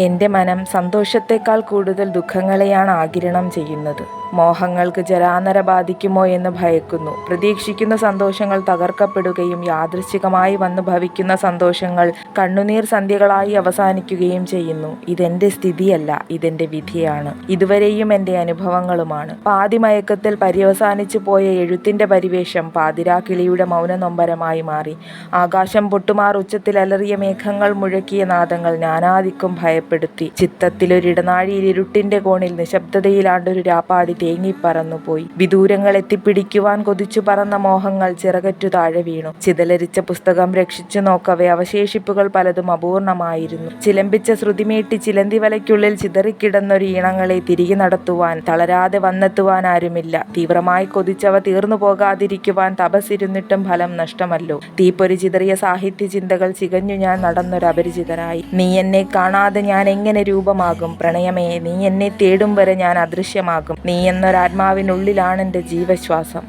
എൻ്റെ മനം സന്തോഷത്തേക്കാൾ കൂടുതൽ ദുഃഖങ്ങളെയാണ് ആഗിരണം ചെയ്യുന്നത്. മോഹങ്ങൾക്ക് ജരാനര ബാധിക്കുമോ എന്ന് ഭയക്കുന്നു. പ്രതീക്ഷിക്കുന്ന സന്തോഷങ്ങൾ തകർക്കപ്പെടുകയും യാദൃച്ഛികമായി വന്നു ഭവിക്കുന്ന സന്തോഷങ്ങൾ കണ്ണുനീർ സന്ധ്യകളായി അവസാനിക്കുകയും ചെയ്യുന്നു. ഇതെൻ്റെ സ്ഥിതിയല്ല, ഇതെൻ്റെ വിധിയാണ്. ഇതുവരെയും എൻ്റെ അനുഭവങ്ങളുമാണ്. പാതിമയക്കത്തിൽ പര്യവസാനിച്ചു പോയ എഴുത്തിൻ്റെ പരിവേഷം പാതിരാക്കിളിയുടെ മൗനനൊമ്പരമായി മാറി. ആകാശം പൊട്ടുമാർ ഉച്ചത്തിൽ അലറിയ മേഘങ്ങൾ മുഴക്കിയ നാദങ്ങൾ ഞാനാദിക്കും ഭയപ്പെടുത്തി. ചിത്തത്തിലൊരിടനാഴിയിൽ ഇരുട്ടിൻ്റെ കോണിൽ നിശബ്ദതയിലാണ്ടൊരു രാപ്പാടി തേങ്ങിപ്പറന്നുപോയി. വിദൂരങ്ങൾ എത്തിപ്പിടിക്കുവാൻ കൊതിച്ചു പറന്ന മോഹങ്ങൾ ചിറകറ്റു താഴെ വീണു. ചിതലരിച്ച പുസ്തകം രക്ഷിച്ചു നോക്കവേ അവശേഷിപ്പുകൾ പലതും അപൂർണമായിരുന്നു. ചിലമ്പിച്ച ശ്രുതിമീട്ടി ചിലന്തി വലയ്ക്കുള്ളിൽ ചിതറിക്കിടന്നൊരു ഈണങ്ങളെ തിരികെ നടത്തുവാൻ തളരാതെ വന്നെത്തുവാൻ ആരുമില്ല. തീവ്രമായി കൊതിച്ചവ തീർന്നു പോകാതിരിക്കുവാൻ തപസ്സിരുന്നിട്ടും ഫലം നഷ്ടമല്ലോ. തീപ്പൊരി ചിതറിയ സാഹിത്യ ചിന്തകൾ ചികഞ്ഞു ഞാൻ നടന്നൊരപരിചിതനായി. നീ എന്നെ കാണാതെ ഞാൻ എങ്ങനെ രൂപമാകും? പ്രണയമേ, നീ എന്നെ തേടും വരെ ഞാൻ അദൃശ്യമാകും. നീ എന്നൊരാത്മാവിനുള്ളിലാണെൻ്റെ ജീവശ്വാസം.